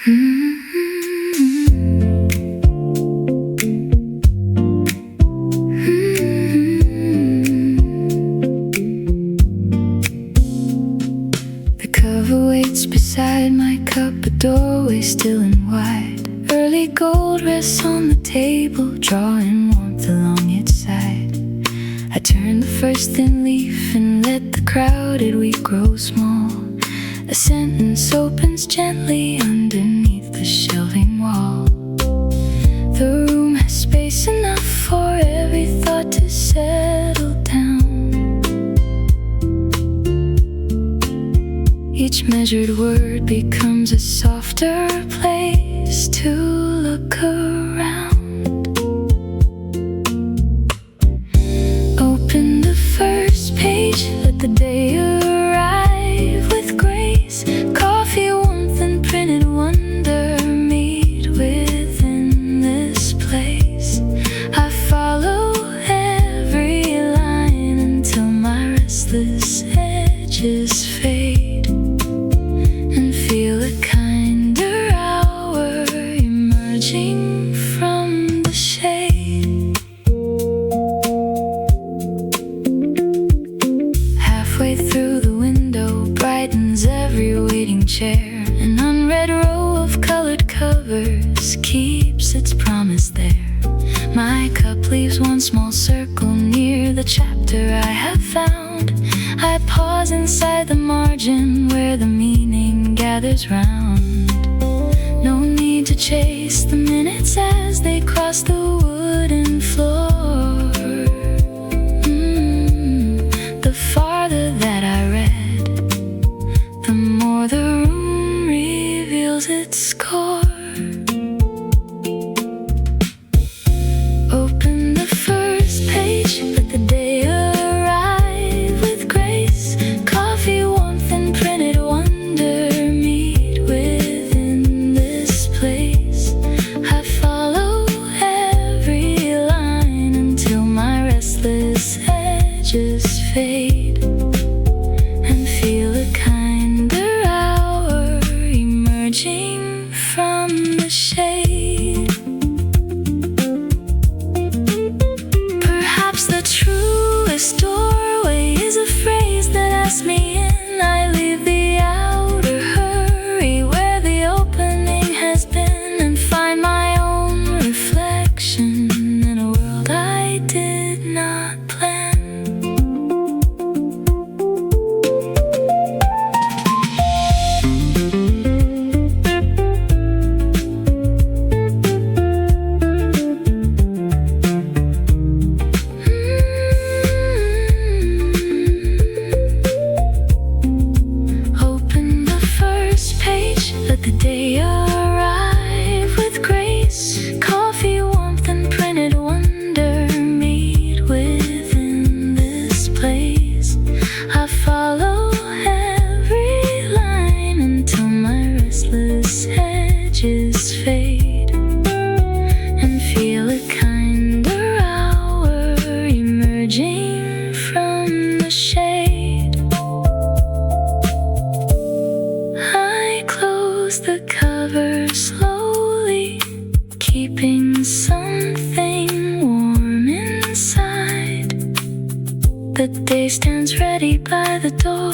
The cover waits beside my cup, a doorway still and wide. Early gold rests on the table, drawing warmth along its side. I turn the first thin leaf and let the crowded wheat grow small. A sentence opens gently underneath the shelving wall. The room has space enough for every thought to settle down. Each measured word becomes a softer place to look around. Open the first page, let the day arrive with grace. Coffee, warmth, and printed wonder meet within this place. I follow every line until my restless edges fade, and feel a kinder hour emerging from the shade. Halfway through, the window brightens every waiting chair. An unread row of colored covers keeps its promise there. My cup leaves one small circle near the chapter I have found. I pause inside the margin where the meaning gathers round. No need to chase the minutes as they cross the wooden floor. The farther that I read, the more the room reveals its core. Open the first page, let the day arrive with grace. Coffee, warmth, and printed wonder meet within this place. I follow every line until my restless edges fade, and feel a kinder hour emerging from the shade. Perhaps the truest doorway is a phrase that asks me in. I leave the outer hurry where the opening has been, and find my own reflection in a world I did not plan. Open the first page, let the day arrive with grace. Coffee, warmth, and printed wonder meet within this place. I follow every line until my restless edges fade, and feel a kinder hour emerging from the shade. I close the cover slowly, keeping something warm inside. The day stands ready by the door,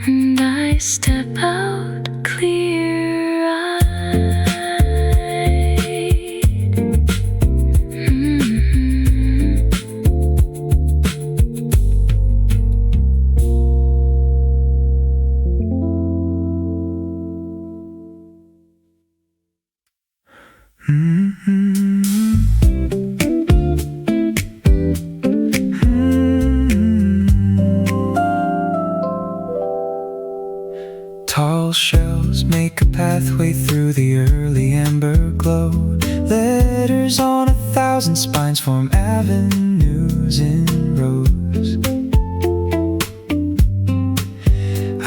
and I step out clear-eyed. Tall shells make a pathway through the early amber glow. Letters on 1,000 spines form avenues in rows.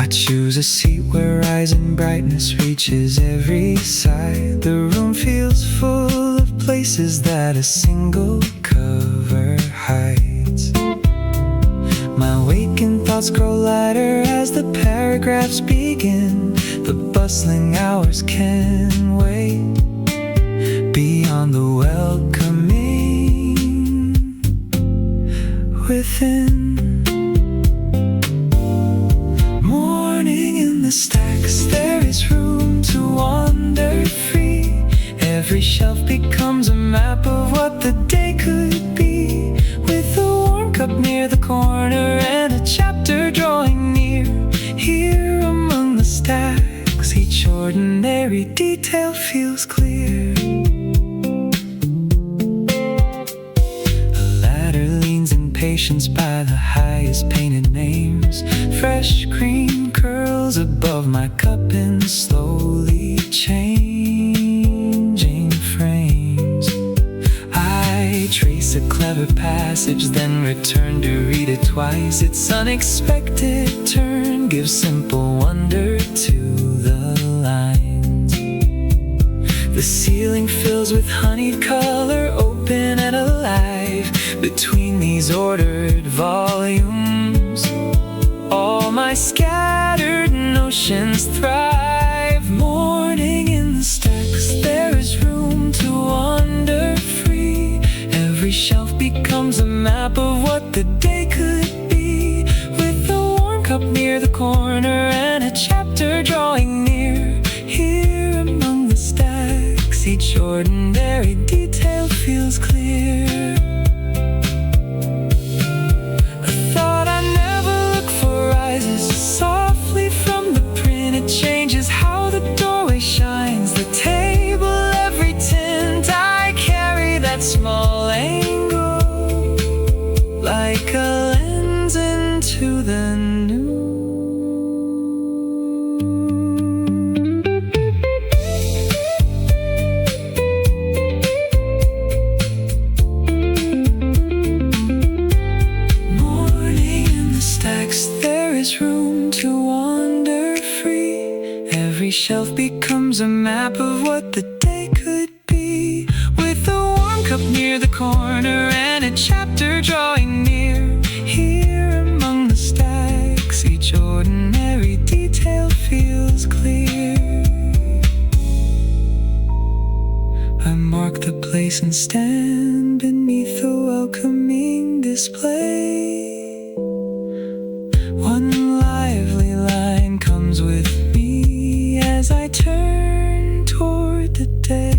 I choose a seat where rising brightness reaches every side. The room feels full of places that a single cover hides. My waking thoughts grow lighter as the paragraphs begin. The bustling hours can wait beyond the welcoming within. Morning in the stacks, there is room to wander free. Every shelf becomes a map of what the day could be, with a warm cup near the corner and a chapter drawing near. Here among the stacks, each ordinary detail feels clear. A ladder leans in patience by the highest painted names. Fresh cream curls above my cup in slowly changing frames. I trace a clever passage, then return to read it twice. Its unexpected turn gives simple wonder to the lines. The ceiling fills with honeyed color, open and alive. Between these ordered volumes, all my scattered notions thrive. Morning in the stacks, there is room to wander free. Every shelf becomes a map of what the day could be, with a warm cup near the corner and a chapter drawing near. Here among the stacks, each ordinary detail feels clear. A thought I never look for rises softly from the print. It changes how the doorway shines, the table, every tint. I carry that small angle like a lens into the new. Morning in the stacks, there is room to wander free. Every shelf becomes a map of what the day could be, with a warm cup near the corner and a chapter drawing near. Here among the stacks, each ordinary detail feels clear. I mark the place and stand beneath the welcoming display. One lively line comes with me as I turn toward the day.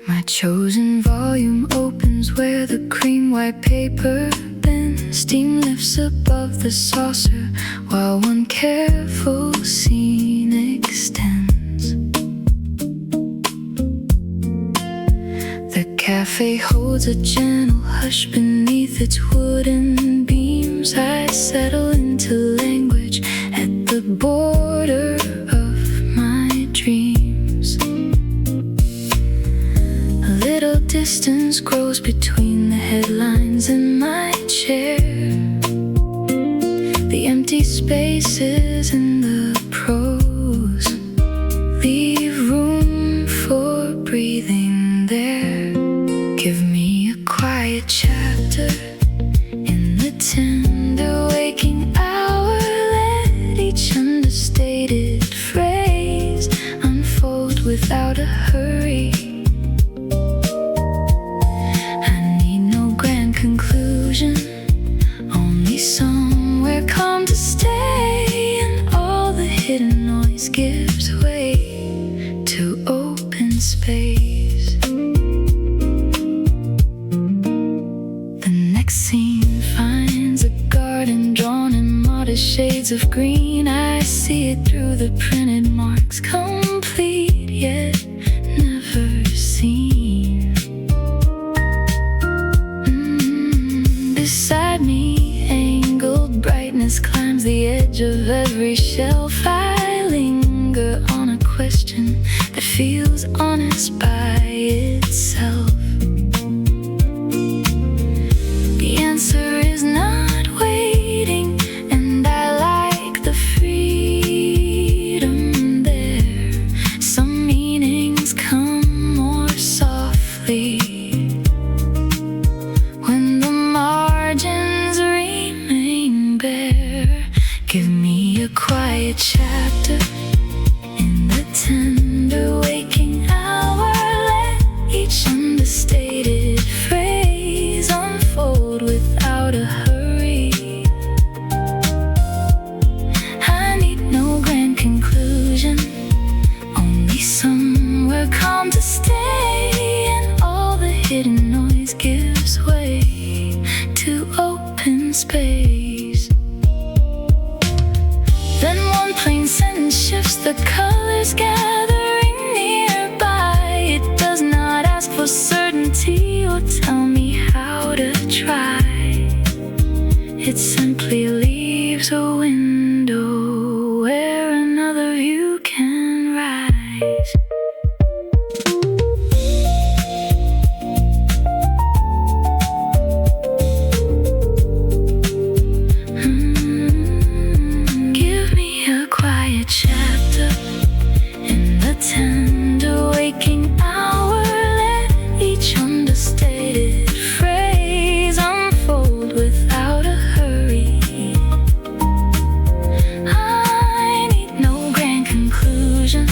My chosen volume opens where the cream white paper bends. Steam lifts above the saucer while one careful scene extends. The cafe holds a gentle hush beneath its wooden beams. I settle into language at the border of my dreams. A little distance grows between the headlines and my chair. The empty spaces in the prose leave room for breathing there. Give me a quiet chapter in the tender waking hour. Let each understated phrase unfold without a hurry. I need no grand conclusion, only somewhere calm to stay, and all the hidden noise gives way to open space. The next scene finds a garden drawn in modest shades of green. I see it through the printed marks, complete yet never seen. Beside me, angled brightness climbs the edge of every shelf. I linger on a question that feels honest by itself. softly. When the margins remain bare, give me a quiet chapter in the tender waking hour. Let each understated phrase unfold without a hurry. I need no grand conclusion, only somewhere calm to stay, and all the hidden noise gives way to open space. Then one plain sentence shifts the colors gathering nearby. It does not ask for certainty or tell me how to try. It simply leaves a window where another view can rise. Give me a quiet chapter in the tender waking hour. Let each understated phrase unfold without a hurry. I need no grand conclusion,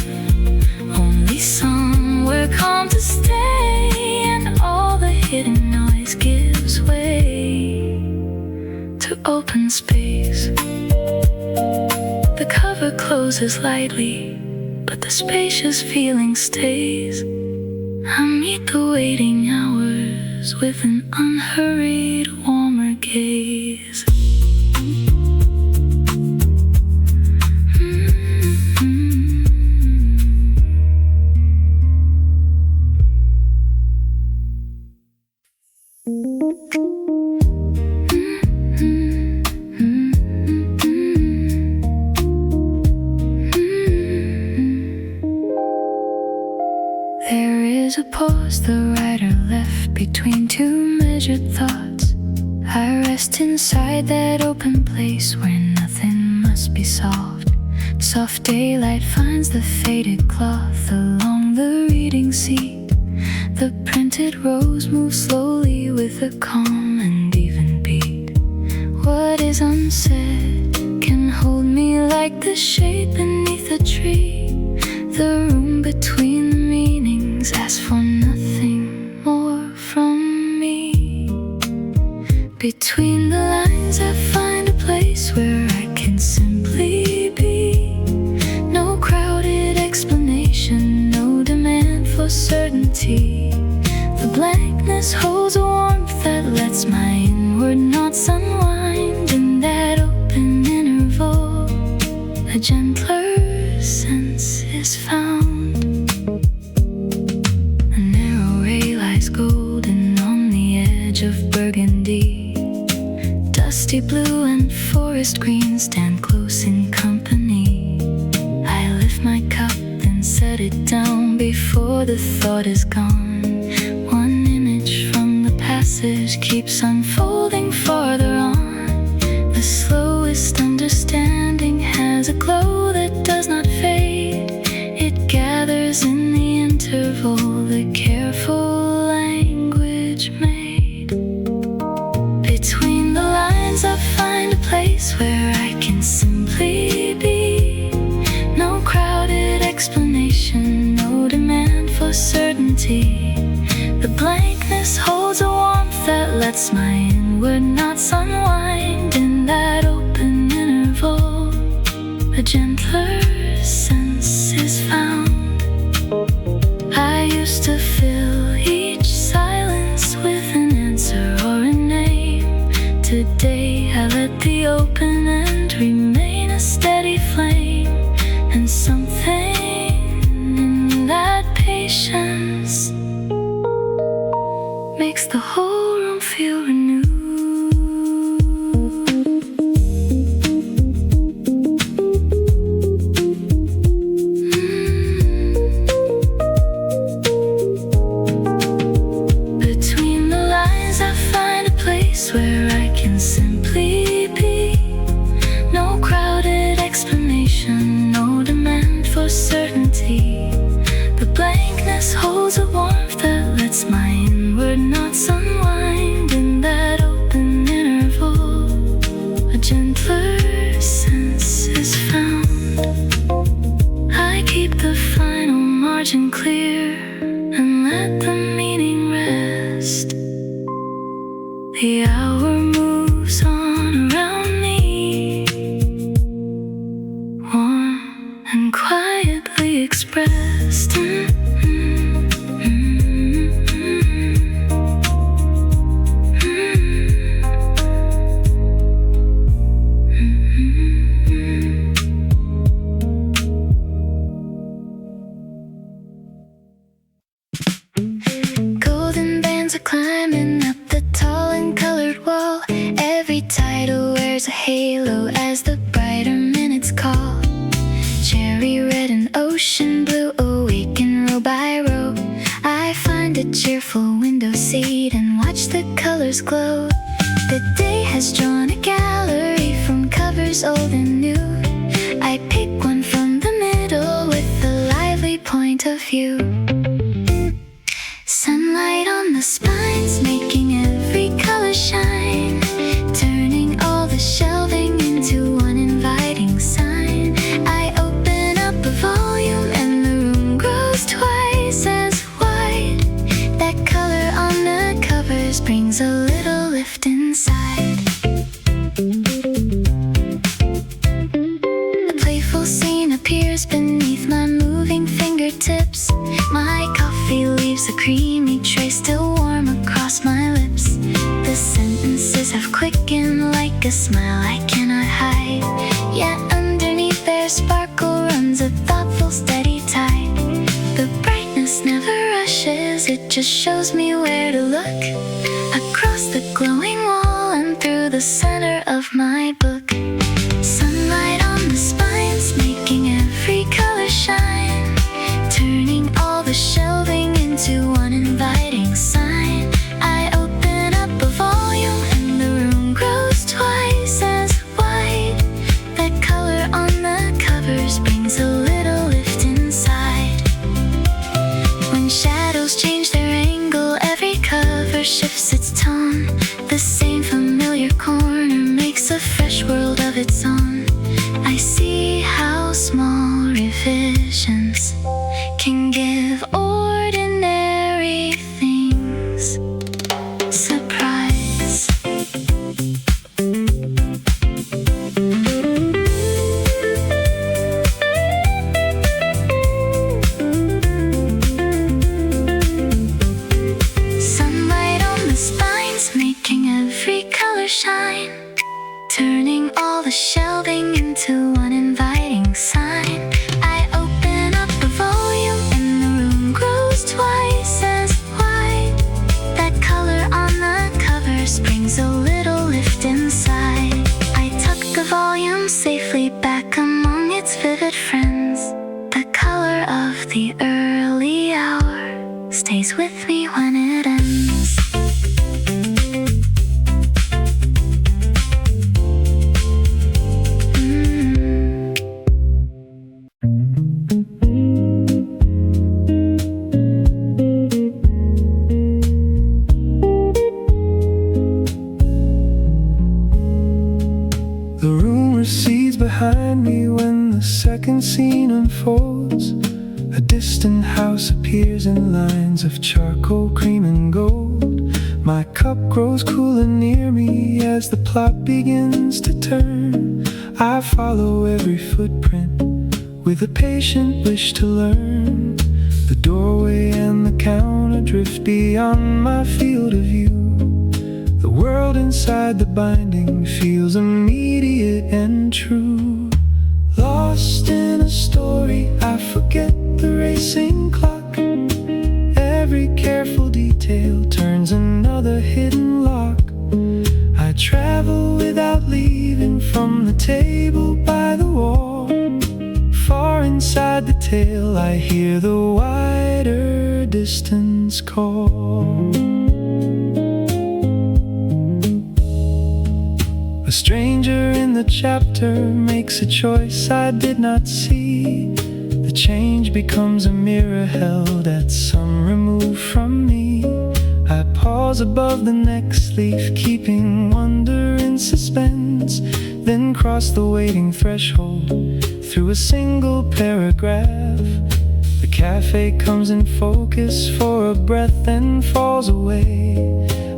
only somewhere calm to stay, and all the hidden noise gives way to open space. The cover closes lightly, but the spacious feeling stays. I meet the waiting hours with an unhurried, warmer gaze. There is a pause the writer left between two measured thoughts. I rest inside that open place where nothing must be solved. Soft daylight finds the faded cloth along the reading seat. The printed rose moves slowly with a calm and even beat. What is unsaid can hold me like the shade beneath a tree. The room between the meanings asks for nothing more from me. Between the lines I find a place where I can simply be. No crowded explanation, no demand for certainty. The blankness holds a warmth that lets my inward knots unwind. In that open interval, a gentler sense is found. A narrow ray lies golden on the edge of burgundy. Dusty blue and forest green stand close in company. I lift my cup and set it down before the thought is gone. One image from the passage keeps unfolding farther on. The slowest understanding has a glow that does not fade. It gathers in the interval, the careful language made. Between the lines I find a place where I can simply be. No crowded explanation, no demand for certainty. The blankness holds a warmth that lets my inward knots unwind. In that open interval, a gentler sense is found. I used to fill each silence with an answer or a name. Today I let the open end remain a steady flame. And something in that patience makes the whole room feel renewed. Between the lines I find a place where I can simply be. No crowded explanation, no demand for certainty. The blankness holds a warmth that lets my knots unwind in that open interval. A gentler sense is found. I keep the final margin clear and let the meaning rest. The hour moves on around me, warm and quietly expressed. Golden bands are climbing up the tall and colored wall. Every title wears a halo as the brighter minutes call. Cherry red and ocean blue awaken row by row. I find a cheerful window seat and watch the colors glow. The day has drawn a gallery from covers old and new. I pick one from the middle with a lively point of view. Sunlight on the spines making every color shine, turning all the shelving into one inviting sign. I open up a volume and the room grows twice as wide. That color on the covers brings a little lift inside. A playful scene appears beneath my moving fingertips. My coffee leaves a creamy trace still warm across my lips. The sentences have quickened like a smile I cannot hide. Yet underneath their sparkle runs a thoughtful steady tide. The brightness never rushes, it just shows me where to look. Across the glowing wall and through the center of my book. Sunlight on the spines making every color shine, turning all the shelving into one inviting sign. I open up a volume and the room grows twice as wide. That color on the covers brings a little lift inside. When shadows change their angle, every cover shifts its tone. The same familiar corner makes a fresh world of its own. I see how small revisions can give ordinary things surprise. Sunlight on the spines making every color shine, turning all the shelving into one inviting sign. I open up the volume and the room grows twice as wide. That color on the covers brings a little lift inside. I tuck the volume safely back among its vivid friends. The color of the early hour stays with me when it ends. The room recedes behind me when the second scene unfolds. A distant house appears in lines of charcoal, cream and gold. My cup grows cooler near me as the plot begins to turn. I follow every footprint with a patient wish to learn. The doorway and the counter drift beyond my field of view. The world inside the binding feels immediate and true. Lost in a story, I forget the racing clock. Every careful detail turns another hidden lock. I travel without leaving from the table by the wall. Far inside the tale, I hear the wider distance call. A stranger in the chapter makes a choice I did not see. The change becomes a mirror held at some remove from me. I pause pause above the next leaf, keeping wonder in suspense, then cross the waiting threshold through a single paragraph. The cafe comes in focus for a breath, then falls away.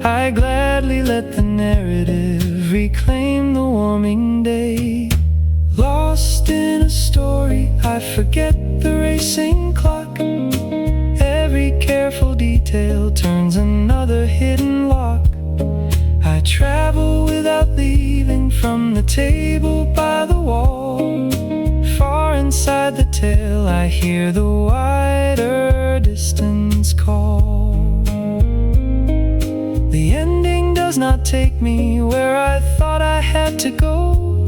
I gladly let the narrative reclaim the warming day. Lost in a story, I forget the racing clock. Every careful detail turns another hidden lock. I travel without leaving from the table by the wall. Far inside the tale, I hear the wider distance call. The ending does not take me where I thought I had to go.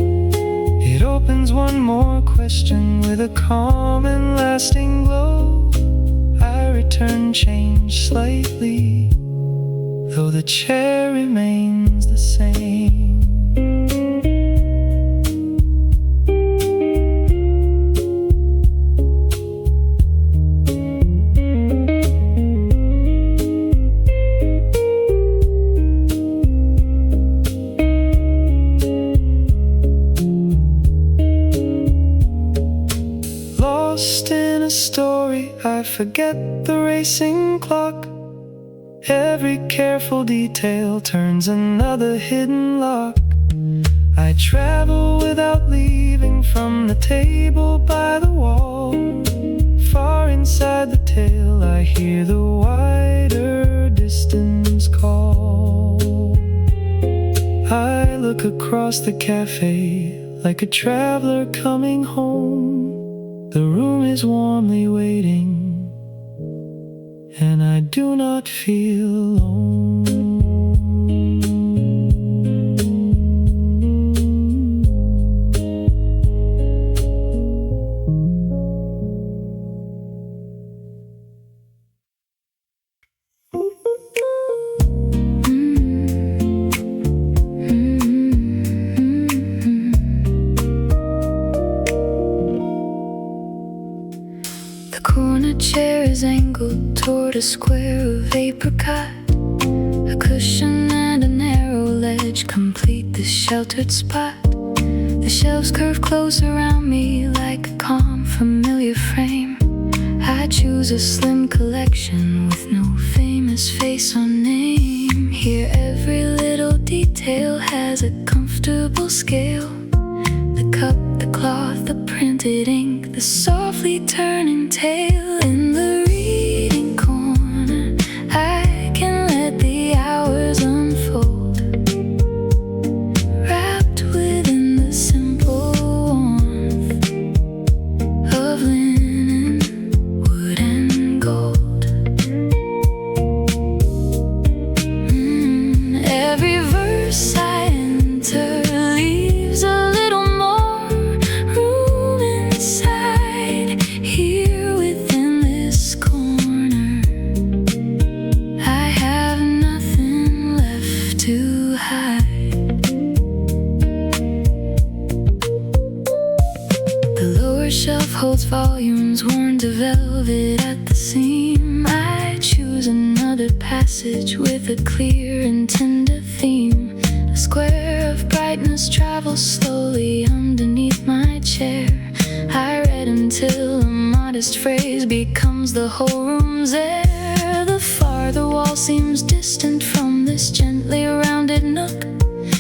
It opens one more question with a calm and lasting glow. I return changed slightly, though the chair remains the same. Lost in a story, I forget the racing clock. Every careful detail turns another hidden lock. I travel without leaving from the table by the wall. Far inside the tale, I hear the wider distance call. I look across the cafe like a traveler coming home. The room is warmly waiting, and I do not feel alone. The corner chair is angled toward a square of apricot. A cushion and a narrow ledge complete the sheltered spot. The shelves curve close around me like a calm, familiar frame. I choose a slim collection with no famous face or name. Here every little detail has a comfortable scale. The cup, the cloth, the printed ink, the softly turning tale. In the reading corner, I can let the hours unfold, wrapped within the simple warmth of linen, wood and gold. Every verse I enter leaves a little more room inside. Here within this corner, I have nothing left to hide. The lower shelf holds volumes worn to velvet at the seam. I choose another passage with a clear and tender theme. A square of brightness travels slowly underneath my chair. I read until a modest phrase becomes the whole room's air. The farther wall seems distant from this gently rounded nook.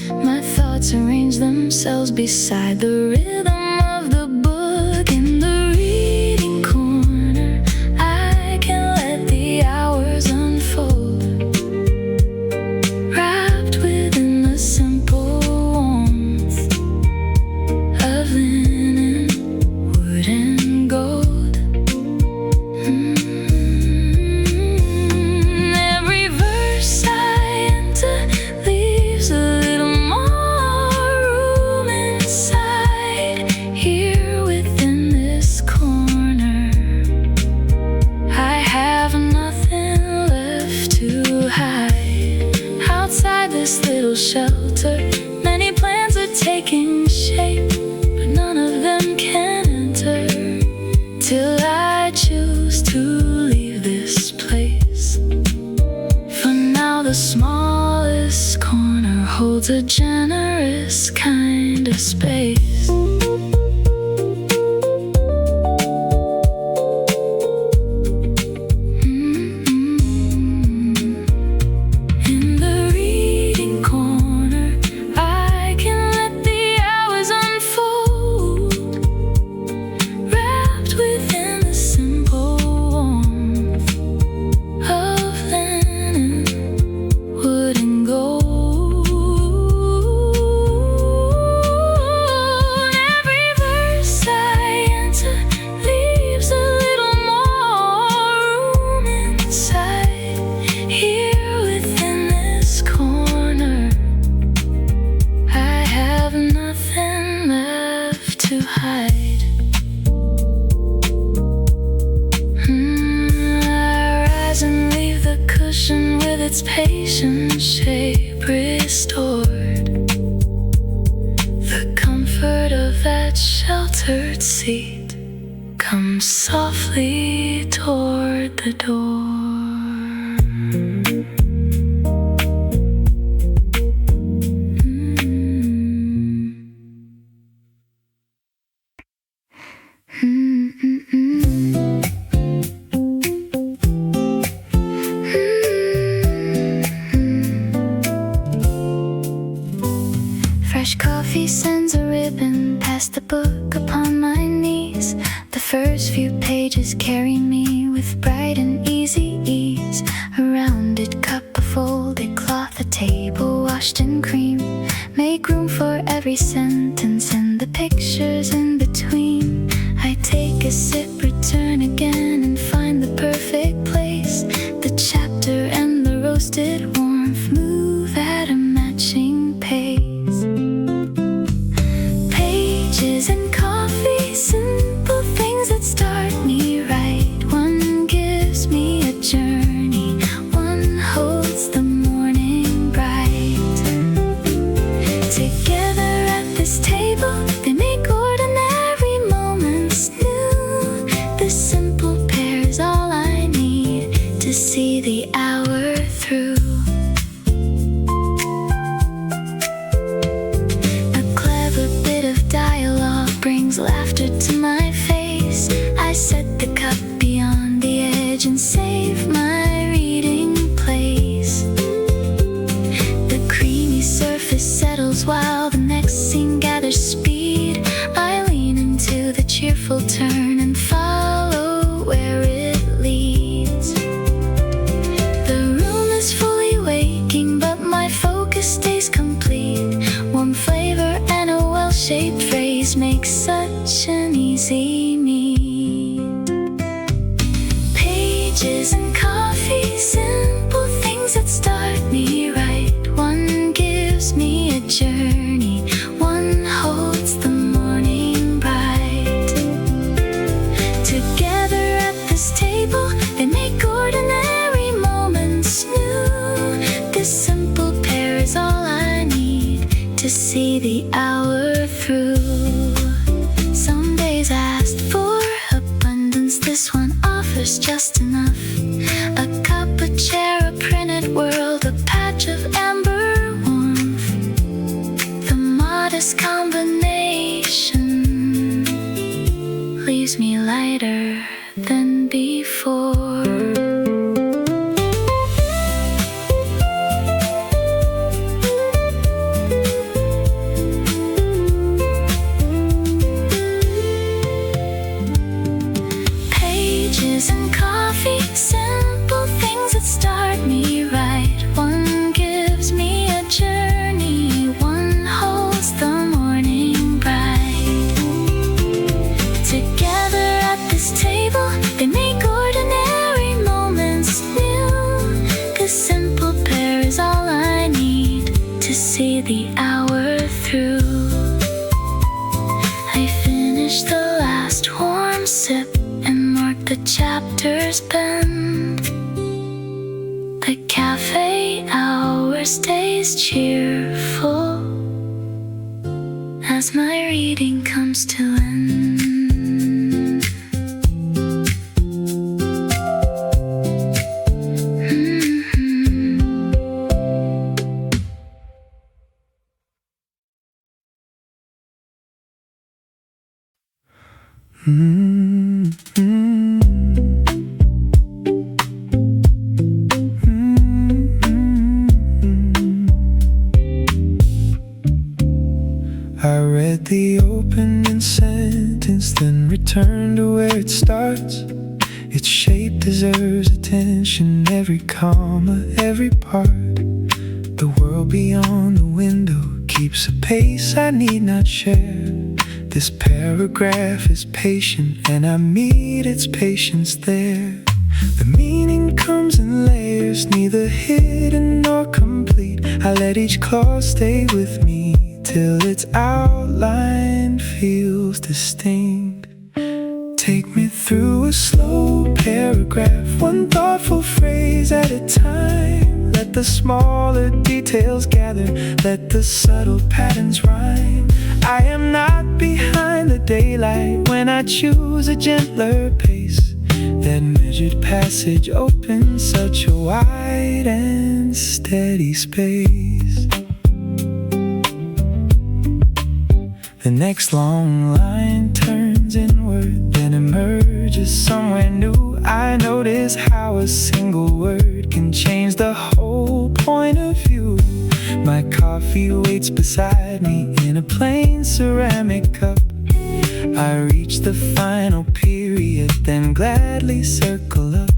My thoughts arrange themselves beside the rhythm of the book. In the reading corner, I can let the hours unfold, wrapped within the simple warmth of linen, wood and gold. Every verse I enter leaves a little more room inside. Here within this corner, I have nothing left to hide. Outside this little shelter, many plans are taking shape, but none of them can enter till I choose to leave this place. For now the smallest corner holds a generous kind of space. In the reading corner, I can let the hours unfold, wrapped within the simple warmth of linen, wood and gold. Every verse I enter leaves a little more room inside. Here within this corner, I have nothing left to hide. I rise and leave the cushion with its patient shape restored. The comfort of that sheltered seat comes softly toward the door. Fresh coffee sends a ribbon past the book upon my knees. The first few pages carry me with bright and easy ease. A rounded cup, a folded cloth, a table washed in cream make room for every sentence and the pictures in between. I take a sip, return again, and find the perfect place. The chapter and the roasted warmth move at a matching pace. Pages and coffee, simple things that start me right. One gives me a journey, one holds the morning bright. Together at this table, they make ordinary moments new. The simple pair is all I need to see the hour through. A clever bit of dialogue brings laughter to my face. I set the cup beyond the edge and save my reading place. The creamy surface settles while the next scene gathers speed. I lean into the cheerful turn and follow where it leads. The room is fully waking, but my focus stays complete. Warm flavor and a well-shaped phrase make such an easy meet. Pages and coffee, simple things that start me right. One gives me a journey, one holds the morning bright. Together at this table, they make ordinary moments new. This simple pair is all I need to see the hour through. Some days asked for abundance, this one offers just enough. A cup, a chair, a printed world, a patch of amber warmth. The modest combination leaves me lighter than before. Pages and coffee, simple things that start me right. One gives me a journey, one holds the morning bright. Together at this table, they make ordinary moments new. This simple pair is all I need to see the hour through. I finish the last warm sip and mark the chapter's bend. The cafe hour stays cheerful as my reading comes to end. I read the opening sentence, then returned to where it starts. Its shape deserves attention, every comma, every part. The world beyond the window keeps a pace I need not share. This paragraph is patient, and I meet its patience there. The meaning comes in layers, neither hidden nor complete. I let each clause stay with me till its outline feels distinct. Take me through a slow paragraph, one thoughtful phrase at a time. Let the smaller details gather, let the subtle patterns rhyme. I am not behind the daylight when I choose a gentler pace. That measured passage opens such a wide and steady space. The next long line turns inward, then emerges somewhere new. I notice how a single word can change the whole point of view. My coffee waits beside me in a plain ceramic cup. I reach the final period, then gladly circle up.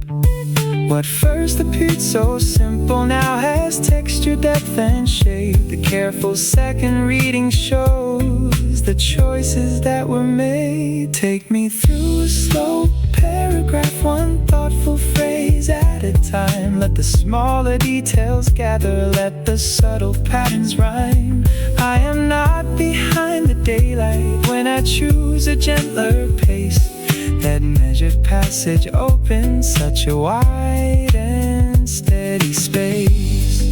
What first appeared so simple now has texture, depth, and shape. The careful second reading shows the choices that were made. Take me through a slow paragraph, one thoughtful phrase at a time. Let the smaller details gather, let the subtle patterns rhyme. I am not behind the daylight when I choose a gentler pace. That measured passage opens such a wide and steady space.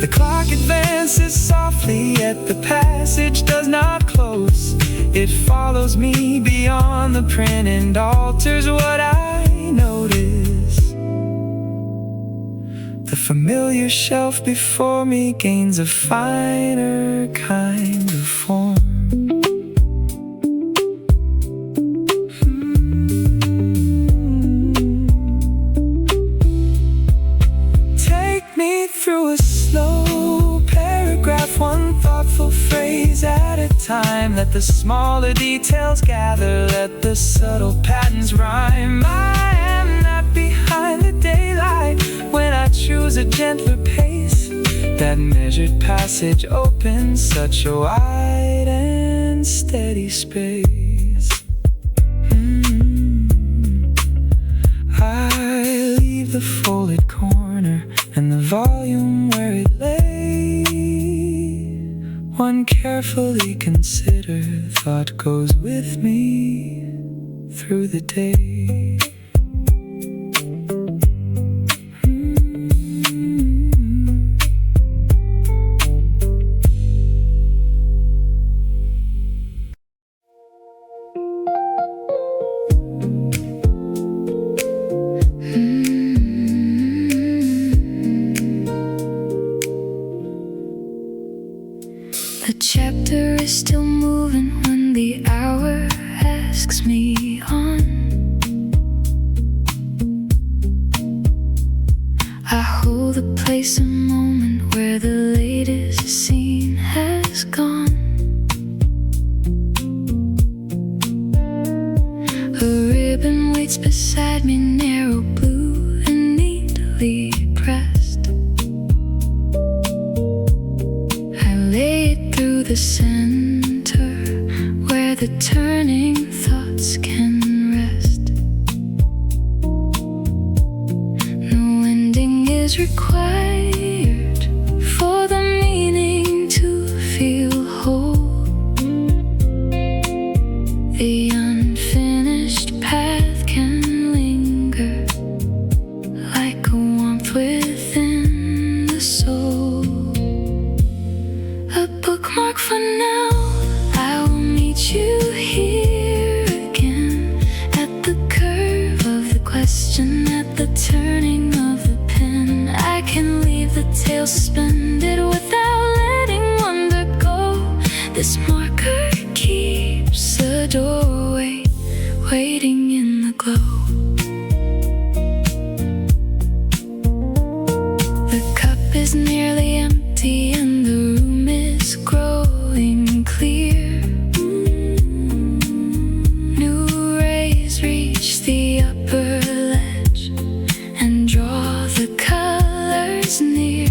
The clock advances softly, yet the passage does not close. It follows me beyond the print and alters what I notice. The familiar shelf before me gains a finer kind of form. Through a slow paragraph, one thoughtful phrase at a time. Let the smaller details gather, let the subtle patterns rhyme. I am not behind the daylight when I choose a gentler pace. That measured passage opens such a wide and steady space. I leave the folded corner and the volume where it lay. One carefully considered thought goes with me through the day. The chapter is still moving when the hour asks me on. I hold the place a moment where the latest scene has gone. A ribbon waits beside me, narrow blue and neatly pressed. I lay it through the center where the turning thoughts can rest. No ending is required for the meaning to feel whole. The unfinished path can linger like a warmth within the soul. A bookmark for now, I will meet you here again. At the curve of the question, at the turning of the pen, I can leave the tale suspended without letting wonder go. This marker keeps the door The cup is nearly empty and the room is growing clear. New rays reach the upper ledge and draw the colors near.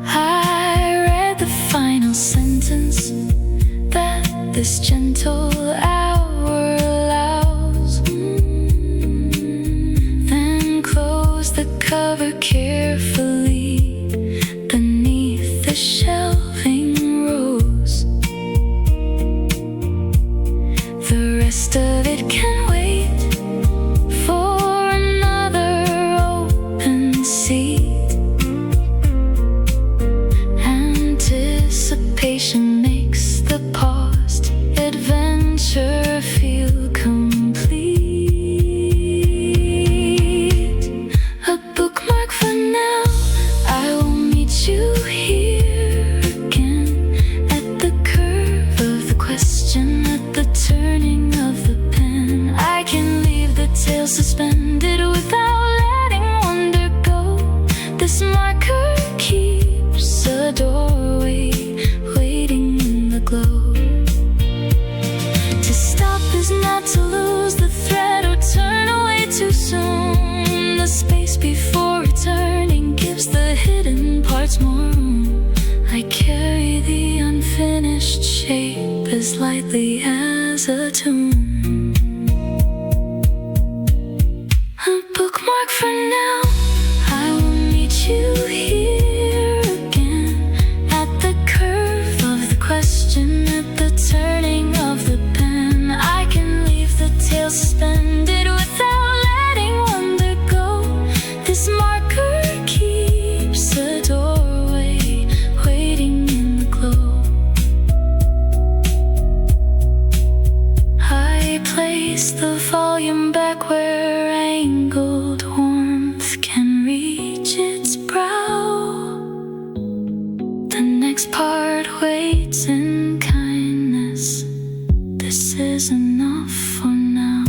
I read the final sentence that this gentle hour allows, then close the cover carefully beneath the shelving rows. The rest of it can wait for another open seat. Anticipation makes the paused adventure feel complete. A bookmark for now, I will meet you here again at the curve of the question, at the turning of the pen. I can leave the tale suspended without letting wonder go. This marker keeps a doorway waiting in the glow. To stop is not to lose the thread or turn away too soon. The space before returning gives the hidden parts more room. I carry the unfinished shape as lightly as a tune. A bookmark for now, I will meet you here again at the curve of the question, at the turning of the pen. I can leave the tale suspended without letting wonder go. This marker keeps a doorway waiting in the glow. I place the volume back where angled warmth can reach its brow. The next part waits in kindness. This is enough for now.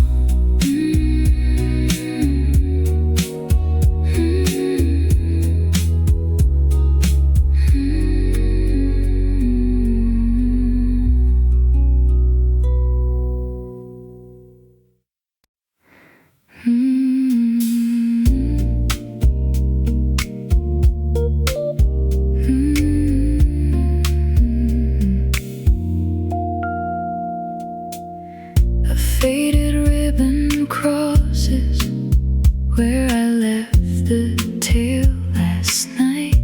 A faded ribbon crosses where I left the tale last night.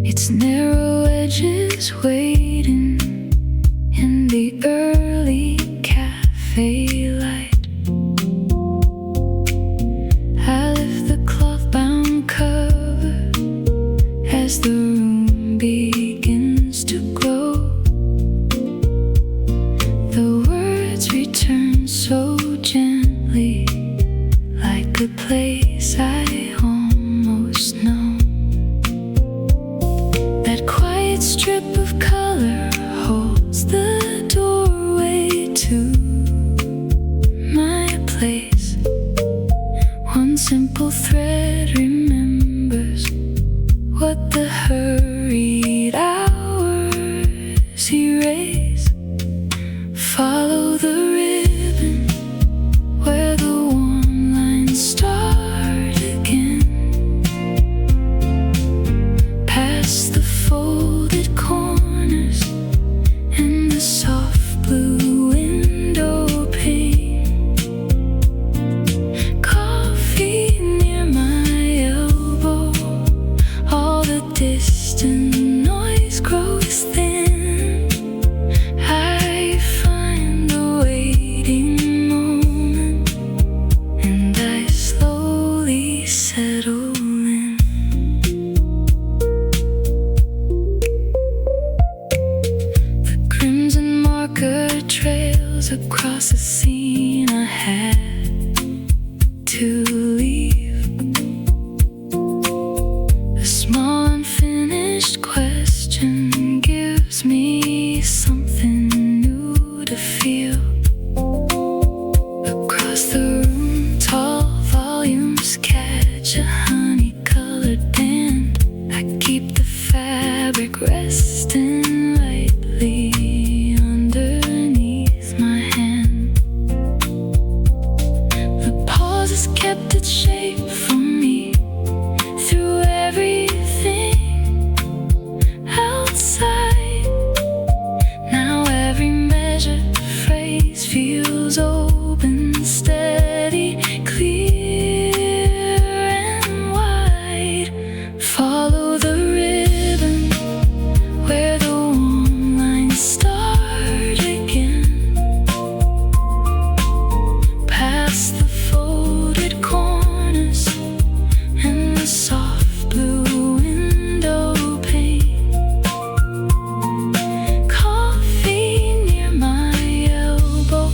Its narrow edges waiting in the early cafe light. I lift the cloth-bound cover as the room begins to glow. The words return so gently, like a place I almost know. That quiet strip of color holds the doorway to my place. One simple thread remembers what the hurried hours erase. Follow the ribbon where the warm lines start again. Past the folded corners and the soft blue window pane. Coffee near my elbow, all the distant noise grows thin. I find the waiting moment and I slowly settle in. The crimson marker trails across the scene I had to leave. A small unfinished question gives me something new to feel. Across the room, tall volumes its shape for me through everything outside. Now every measured phrase feels open, steady, clear and wide. Follow the ribbon where the warm lines start again. Past the folded corners and the soft blue window pane. Coffee near my elbow,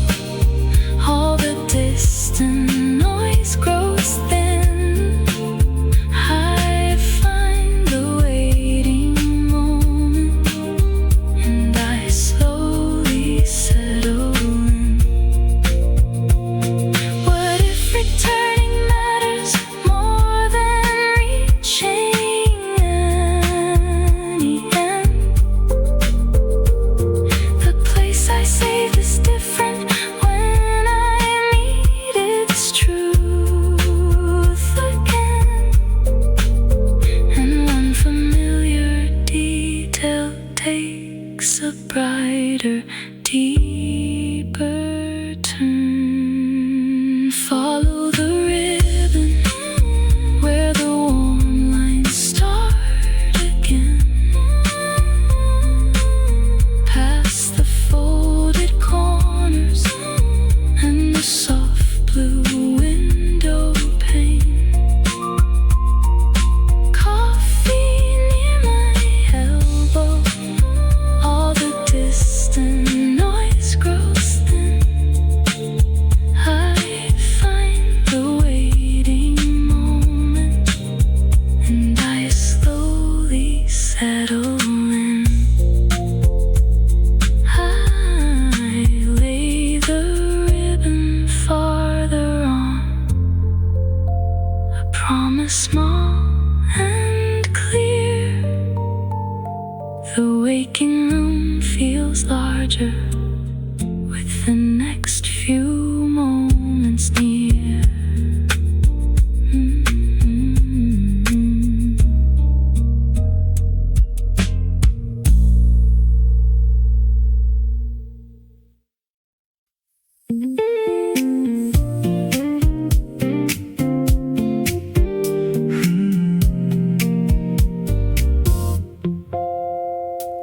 all the distant noise grows thin. I find the waiting moment and I slowly settle in. What if returning matters more than reaching any end? The place I saved is different when I meet its truth again. And one familiar detail takes a brighter, deeper turn. Follow the ribbon where the warm lines start again. Past the folded corners and the soft blue window pane. Coffee near my elbow, all the distant noise grows thin. I find the waiting moment and I slowly settle in. I lay the ribbon farther on, a promise small and clear. The waking room feels larger with the next few moments near.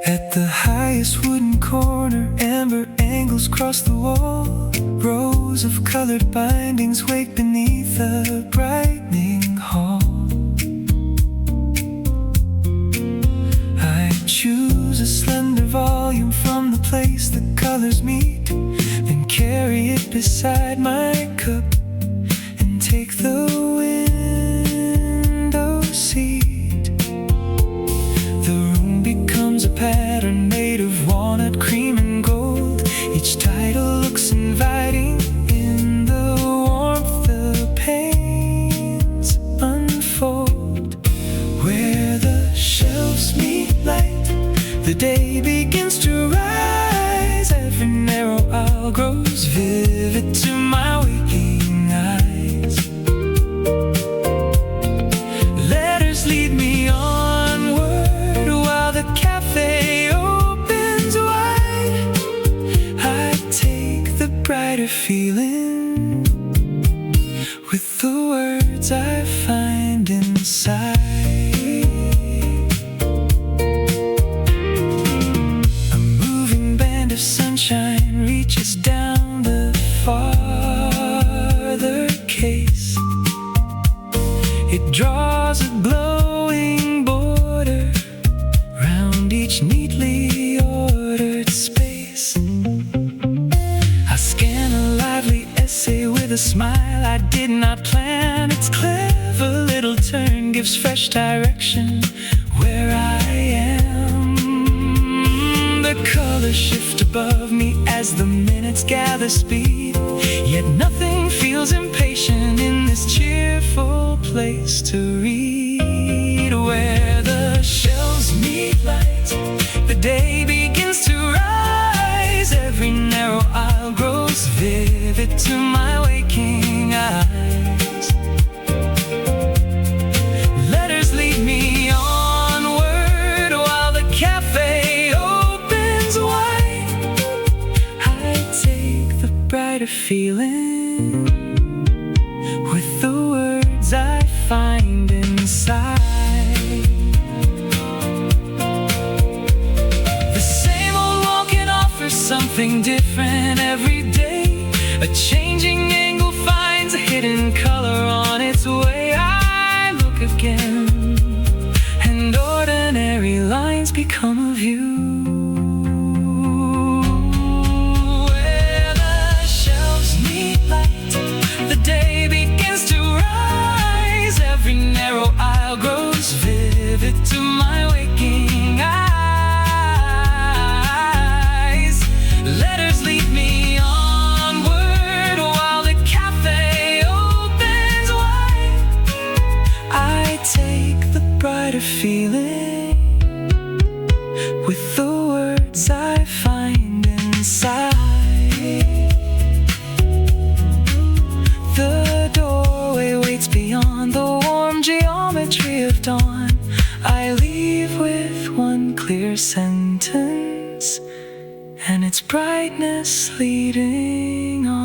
At the highest wooden corner, amber angles cross the wall. Rows of colored bindings wake beneath a brightening hall. I choose a slender volume from the place the colors meet, then carry it beside my cup and take the window seat. The room becomes a pattern made of walnut, cream and gold. Each title looks inviting in the warmth. The panes unfold where the shelves meet light. The day begins to rise. Every narrow aisle grows vivid to my waking eyes. Letters lead me onward while the cafe opens wide. I take the brighter feeling with the words I find inside. A moving band of sunshine reaches down the farther case. It draws a glowing border round each neatly ordered space. I scan a lively essay with a smile I did not plan. Its clever little turn gives fresh direction where I am. The colors shift above me as the minutes gather speed, yet nothing feels impatient in this cheerful place to read. Where the shelves meet light, the day begins to rise. Every narrow aisle grows vivid to my waking eyes. find inside. The same old wall can offer something different every day. A changing angle finds a hidden color on its way. I look again, and ordinary lines become a view. Where the shelves need light, the day begins to rise. Every narrow aisle grows vivid to my waking eyes. Letters lead me onward while the cafe opens wide. I take the brighter feeling with the words I find inside. The doorway waits beyond the warm geometry of dawn. I leave with one clear sentence, and its brightness leading on.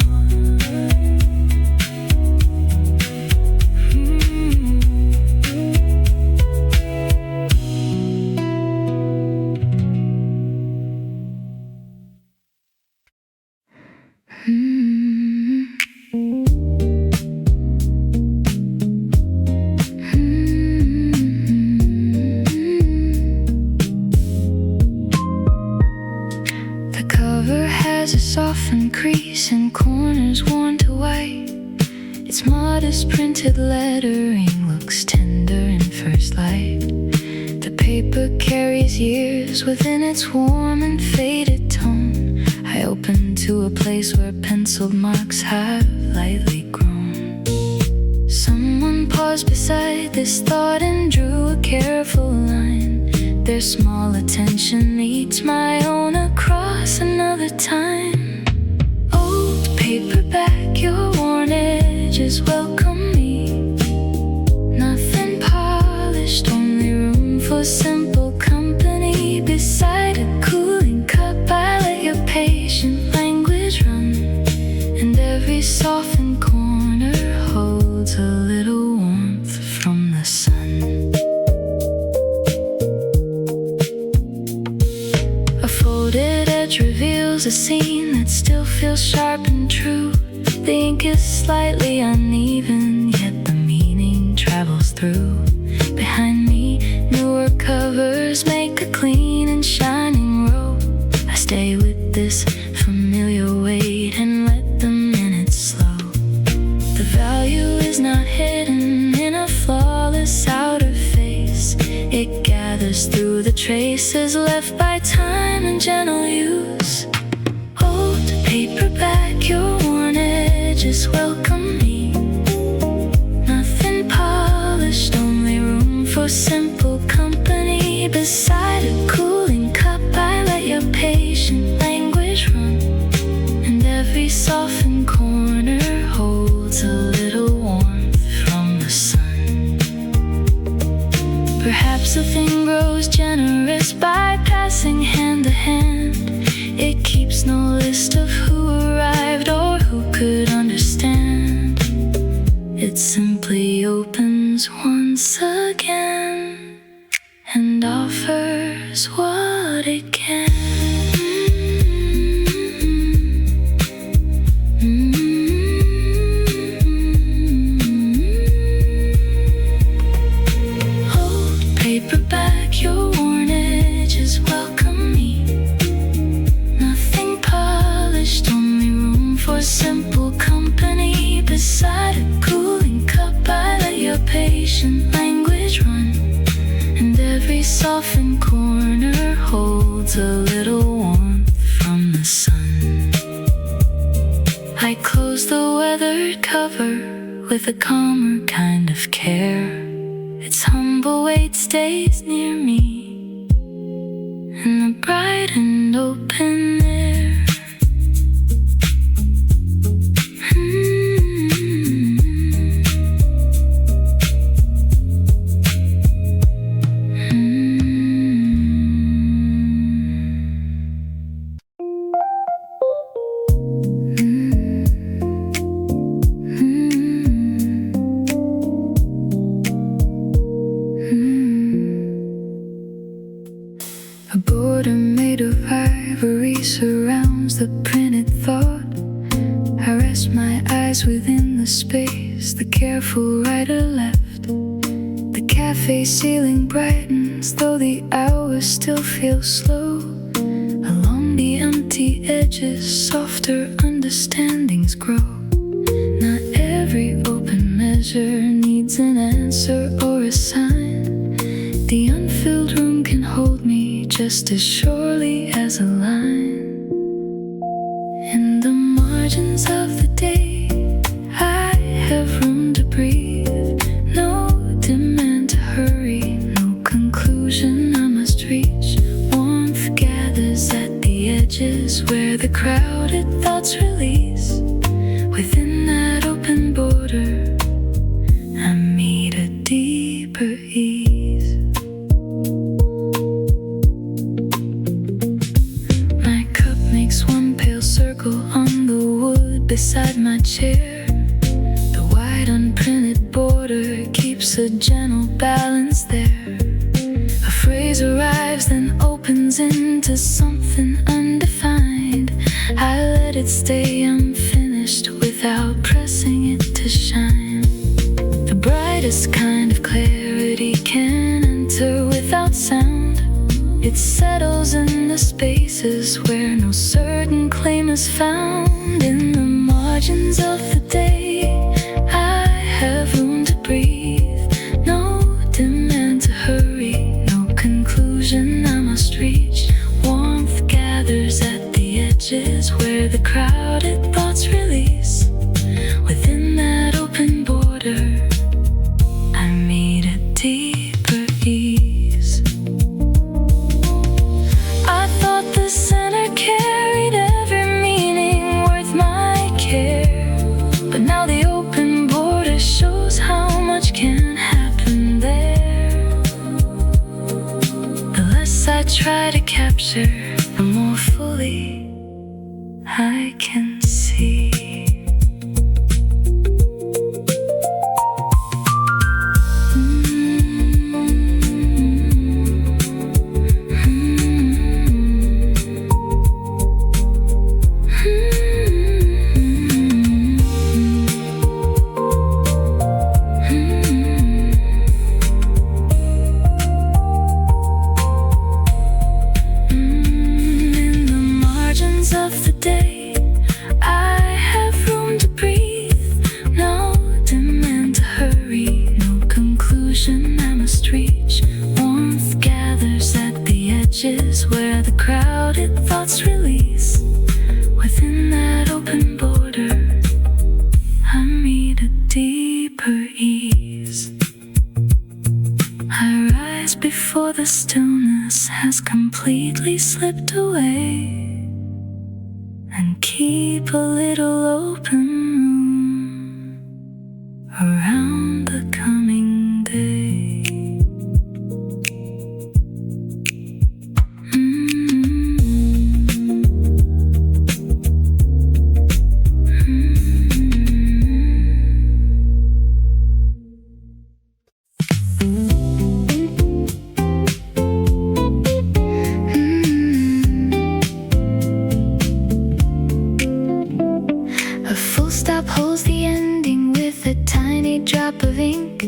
The cover has a softened crease and corners worn to white. Its modest printed lettering looks tender in first light. The paper carries years within its warm and faded tone. I open to a place where penciled marks have lightly grown. Someone paused beside this thought and drew a careful line. Their small attention meets my own across another time. Old paperback, your worn edges welcome me. Nothing polished, only room for simple company. Beside a cooling cup, I let your patient language run, and every softened corner holds a little warmth from the sun. A folded edge reveals a scene that still feels sharp and true. The ink is slightly uneven, yet the meaning travels through. Behind me, newer covers make a clean and shining row. I stay with this familiar weight and let the minutes slow. The value is not hidden in a flawless outer face. It gathers through the traces left by time and gentle use. Old paperback, your worn edges welcome me. Nothing polished, only room for simple company. Beside a cooling cup, I let your patient language run, and every softened corner holds a little warmth from the sun. Perhaps a thing grows generous by passing hand to hand. It keeps no list of who arrived or who could understand. It simply opens once again and offers what it can. Old paperback, your worn edges welcome me. Nothing polished, only room for simple company. Beside a cooling cup, I let your patient language run, and every softened corner holds a little warmth from the sun. I close the weathered cover with a calmer kind of care. Its humble weight stays near me in the bright and open air. lies within the space the careful writer left. The cafe ceiling brightens, though the hours still feel slow. Along the empty edges, softer understandings grow. Not every open measure needs an answer or a sign. The unfilled room can hold me just as surely as a line. In the margins of the day, I have room to breathe. No demand to hurry, no conclusion I must reach. Warmth gathers at the edges where the crowded thoughts release. Within that open border, I meet a deeper ease. My cup makes one pale circle on the wood beside my chair. The white unprinted border keeps a gentle balance there. A phrase arrives then opens into something undefined. I let it stay unfinished without pressing it to shine. The brightest kind of clarity can enter without sound. It settles in the spaces where no certain claim is found. In the margins of the day, I have room to breathe. No demand to hurry, no conclusion I must reach. Warmth gathers at the edges where the crowded thoughts release. Within that open border, I meet a deeper ease. I thought the center carried every meaning worth my care, but now the open border shows how much can happen there. The less I try to capture, the more fully I can see. Of the day, I have room to breathe. No demand to hurry, no conclusion I must reach. Warmth gathers at the edges where the crowded thoughts release. Within that open border, I meet a deeper ease. I rise before the stillness has completely slipped away, and keep a little open room around the coming day. Holds the ending with a tiny drop of ink.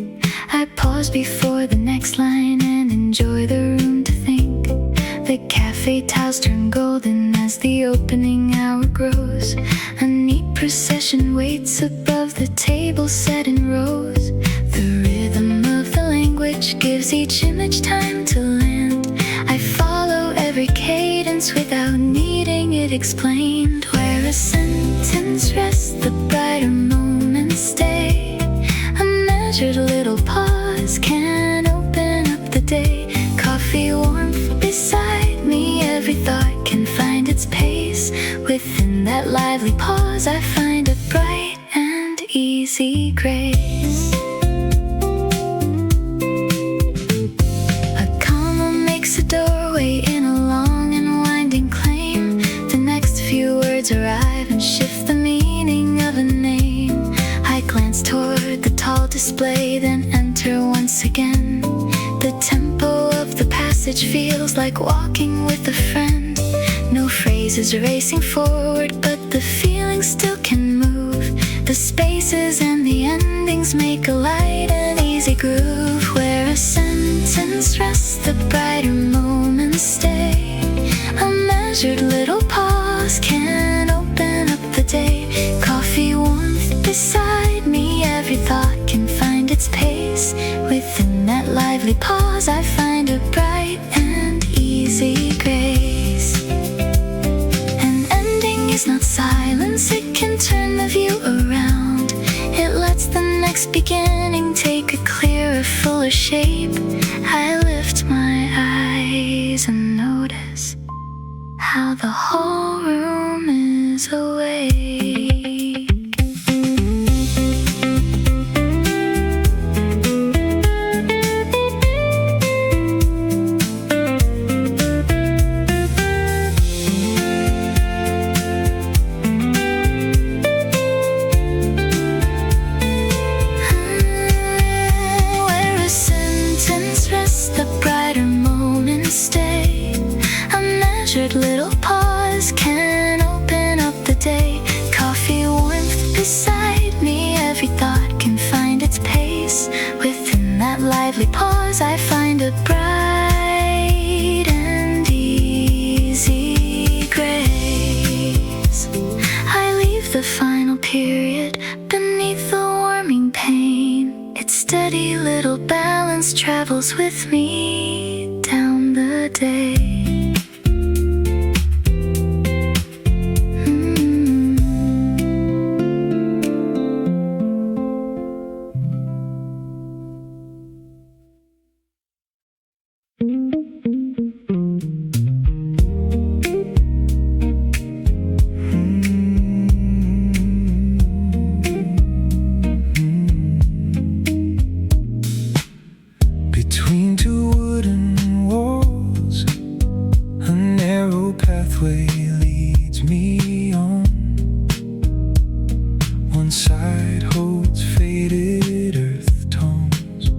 I pause before the next line and enjoy the room to think. The cafe tiles turn golden as the opening hour grows. A neat procession waits above the table set in rows. The rhythm of the language gives each image time to land. I follow every cadence without needing it explained. Where a sentence rests, the brighter moments stay. A measured little pause can open up the day. Coffee warmth beside me, every thought can find its pace. Within that lively pause, I find a bright and easy grace. A comma makes a doorway in a long and winding claim. The next few words arrive and shift the meaning of a name. I glance toward the tall display, then enter once again. The tempo of the passage feels like walking with a friend. No phrase is racing forward, but the feeling still can move. The spaces and the endings make a light and easy groove. Where a sentence rests, the brighter moments stay. A measured little pause can open up the day. Coffee warmth beside me, every thought can find its pace. Within that lively pause I find a bright and easy grace. An ending is not silence, it can turn the view around. It lets the next beginning take a clearer, fuller shape. I lift my eyes and notice how the whole room is awake. Little pause can open up the day. Coffee warmth beside me, every thought can find its pace. Within that lively pause I find a bright and easy grace. I leave the final period beneath the warming pane. Its steady little balance travels with me down the day. Between two wooden walls, a narrow pathway leads me on. One side holds faded earth tones,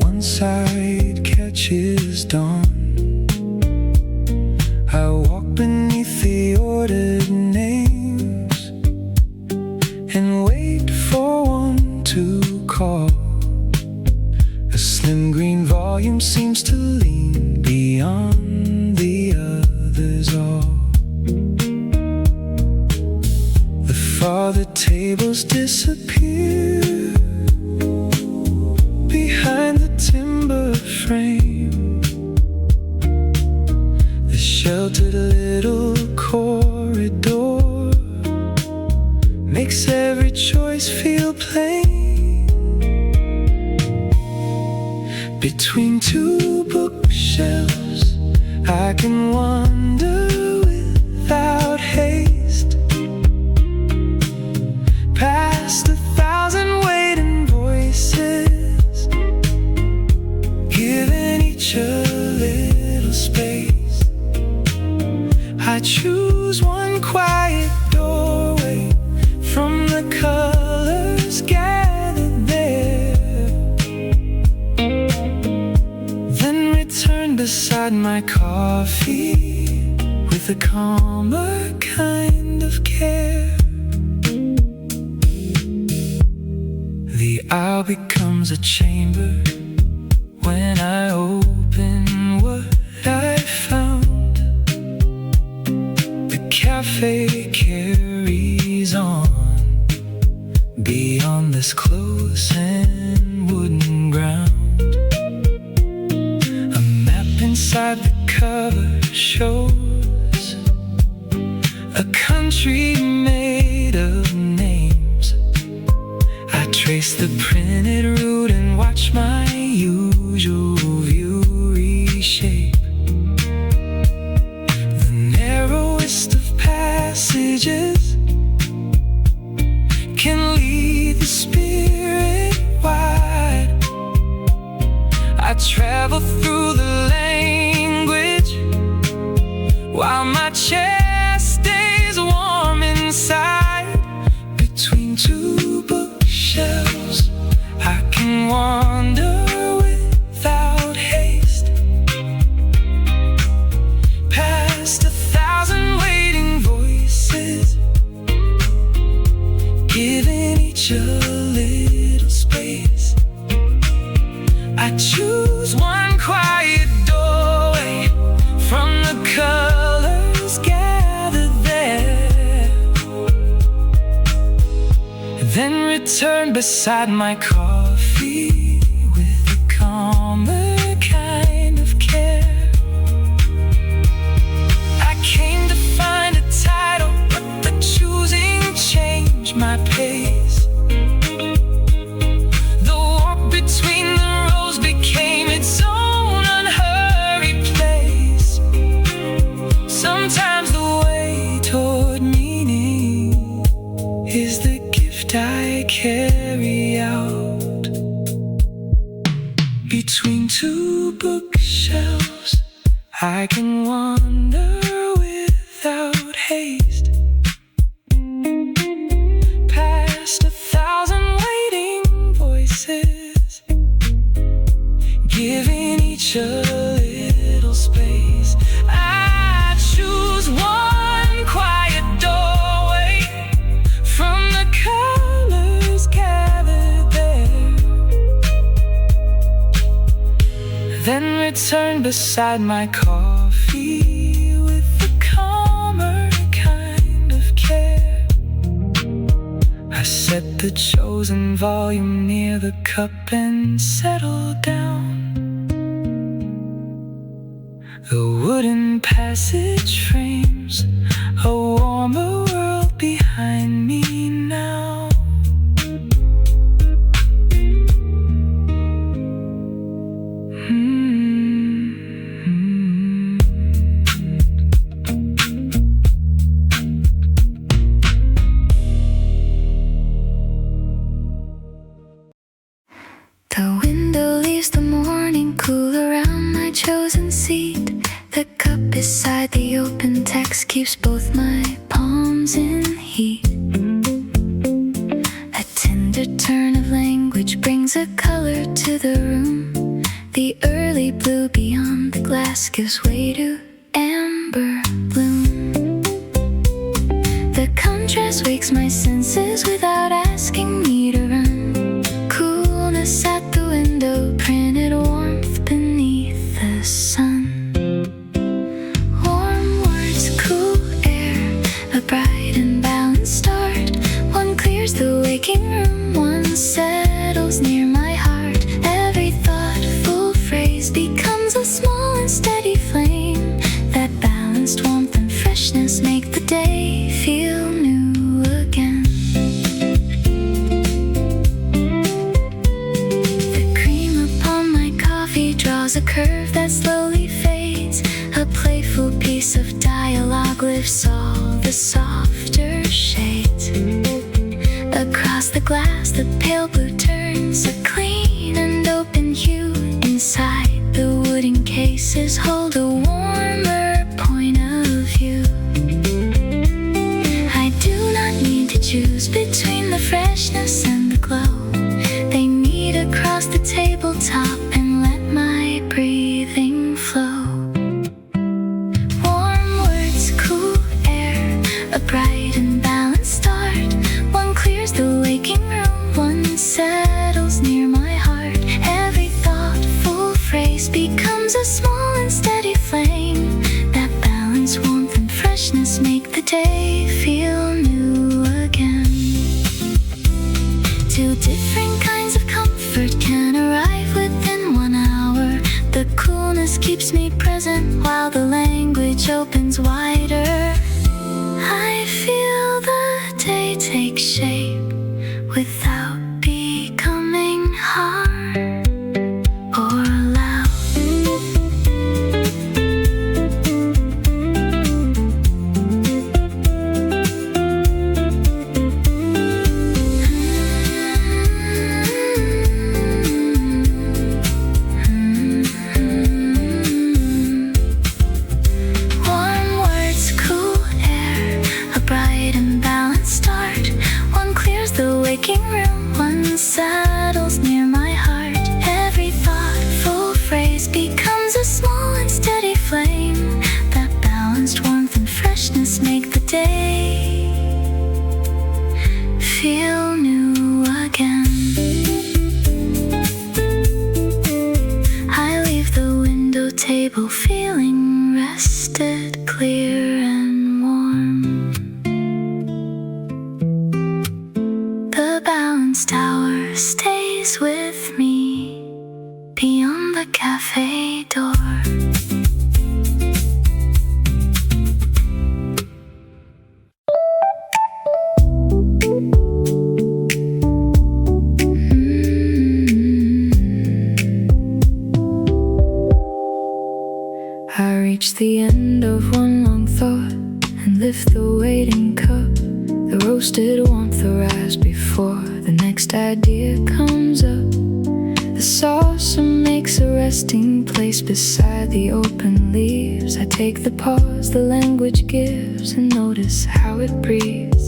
one side catches dawn. I walk beneath the ordered names and wait for one to call. A slim green volume seems to lean beyond the others all. The farther tables disappear behind the timber frame. The sheltered little corridor makes every choice feel plain. Between two bookshelves, I can wander without haste, past 1,000 waiting voices, giving each a little space. I choose one quiet doorway from the colors gathered there, then return beside my coffee with a calmer kind of care. The aisle becomes a chamber when I open what I found. The cafe carries on beyond this close and wooden ground. A map inside the cover shows a country made of names. I trace the printed route and watch my usual view reshape. The narrowest of passages can lead the spirit wide. I travel through the language while my chest stays warm inside. Between two bookshelves, I can wander without haste, past 1,000 waiting voices, beside my coffee with a calmer kind of care. I came to find a title, but the choosing changed my pace. The walk between the rows became its own unhurried place. Sometimes the way toward meaning is the gift I carry out. Between two bookshelves, I can wander without haste, past 1,000 waiting voices, giving each a little space. I choose one quiet doorway from the colors gathered there, then return beside my coffee with a calmer kind of care. I set the chosen volume near the cup and settle down. The wooden passage frames a warmer world behind me now. The window leaves the morning cool around my chosen seat. The cup beside the open text keeps both my palms in heat. A tender turn of language brings a color to the room. The early blue beyond the glass gives way to amber bloom. The contrast wakes my senses without asking me to run. Coolness at the window, printed warmth beneath the sun. Warm words, cool air, a bright and balanced start. One clears the waking room, one settles near my heart. Every thoughtful phrase becomes a small and steady flame. That balanced warmth and freshness make the day feel new again. The cream upon my coffee draws a curve that slowly fades. A playful piece of dialogue lifts all the softer shades. Across the glass, the pale blue turns a clean and open hue. Inside, the wooden cases hold a warmer point of view. I do not need to choose between the freshness and the glow. They meet across the tabletop and let my breathing flow. Warm words, cool air, a bright and balanced start. One clears the waking room, one settles near my heart. Every thoughtful phrase becomes a small and steady flame. That balance, warmth and freshness make the day feel new again. Two different kinds of comfort can arrive within 1 hour. The coolness keeps me present while the language opens wider. I feel the day take shape without becoming hard or loud. Warm words, cool air, a bright and balanced start. One clears the waking room, one settles near my heart. Every thoughtful phrase becomes a small and steady flame. That balanced warmth and freshness make the day feel new again. I leave the window table feeling rested, clear and warm. The balanced hour with me beyond the cafe door. I reach the end of one long thought and lift the waiting cup. The roasted warmth arise before the next idea comes up. The saucer makes a resting place beside the open leaves. I take the pause the language gives and notice how it breathes.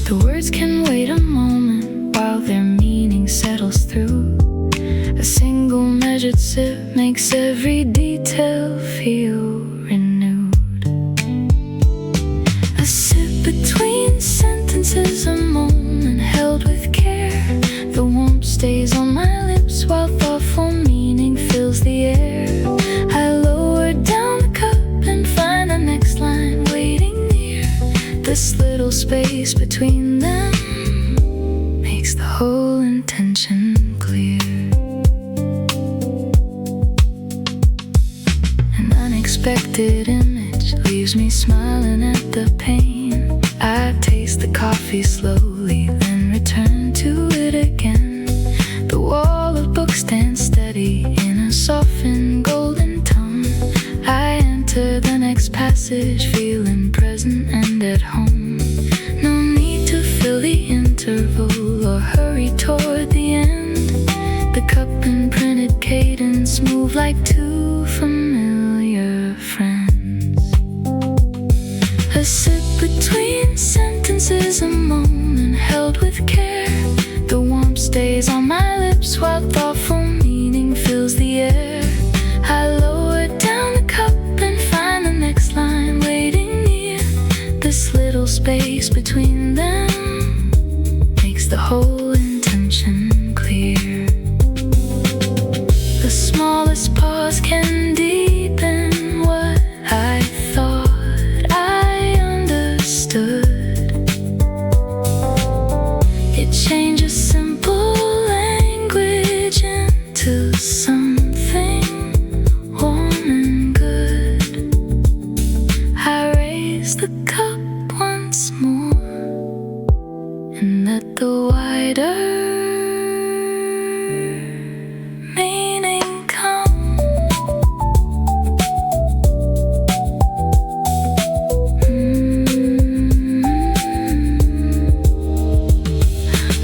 The words can wait a moment while their meaning settles through. A single measured sip makes every detail feel renewed. A sip between sentences, a moment held with care. The warmth stays on my lips while thoughtful meaning fills the air. I lower down the cup and find the next line waiting near. This little space between them makes the whole intention clear. Unexpected image leaves me smiling at the pain. I taste the coffee slowly, then return to it again. The wall of books stands steady in a softened golden tone. I enter the next passage feeling present and at home. No need to fill the interval or hurry toward the end. The cup and printed cadence move like two familiar friends. A sip between sentences, a moment held with care. The warmth stays on my lips while thoughtful meaning fills the air. I lower down the cup and find the next line waiting near. This little space between them makes the whole intention clear. The smallest pause can deepen what I thought I understood. It changes simple language into something warm and good. I raise the cup once more and let the wider meaning come.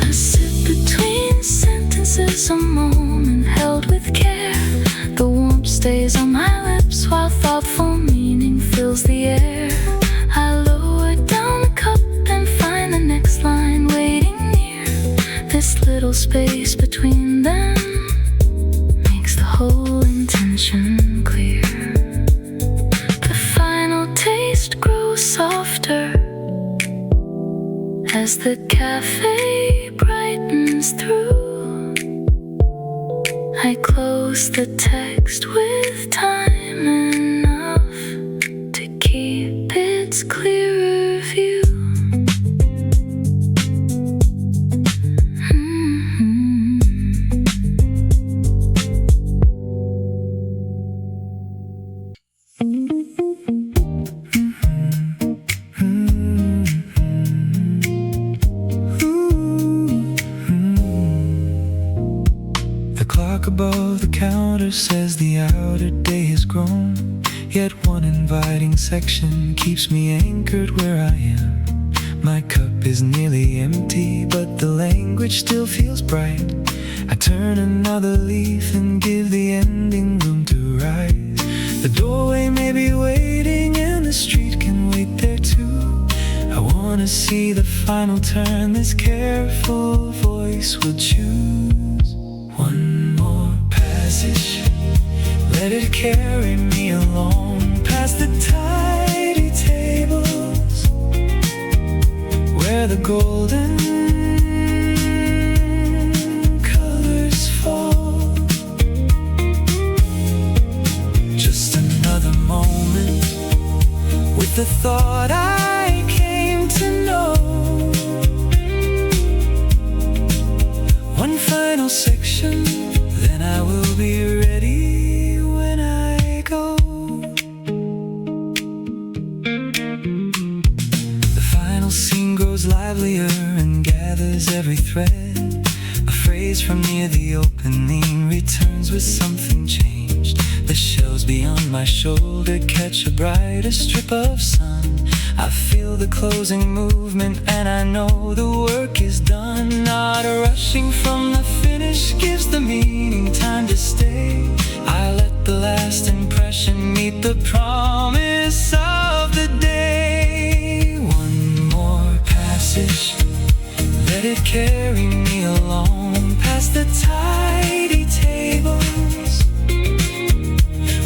A sip between sentences, a moment held with care. The warmth stays on my lips while thoughtful meaning fills the air. I lower down the cup and find the next line waiting near. This little space between them makes the whole intention clear. The final taste grows softer as the cafe brightens through. I close the text with time enough to keep its clearer view. The clock above the counter says the outer day has grown. Yet one inviting section keeps me anchored where I am. My cup is nearly empty, but the language still feels bright. I turn another leaf and give the ending room to rise. The doorway may be waiting and the street can wait there too. I wanna see the final turn this careful voice will choose. One more passage, let it carry me along past the tidy tables where the golden colors fall. Just another moment with the thought I came to know. One final section, then I will be ready when I go. The final scene grows livelier and gathers every thread. A phrase from near the opening returns with something changed. The shelves beyond my shoulder catch a brighter strip of sun. I feel the closing movement and I know the work is done. Not rushing from the finish gives the meaning time to stay. I let the last impression meet the promise of the day. One more passage, let it carry me along past the tidy tables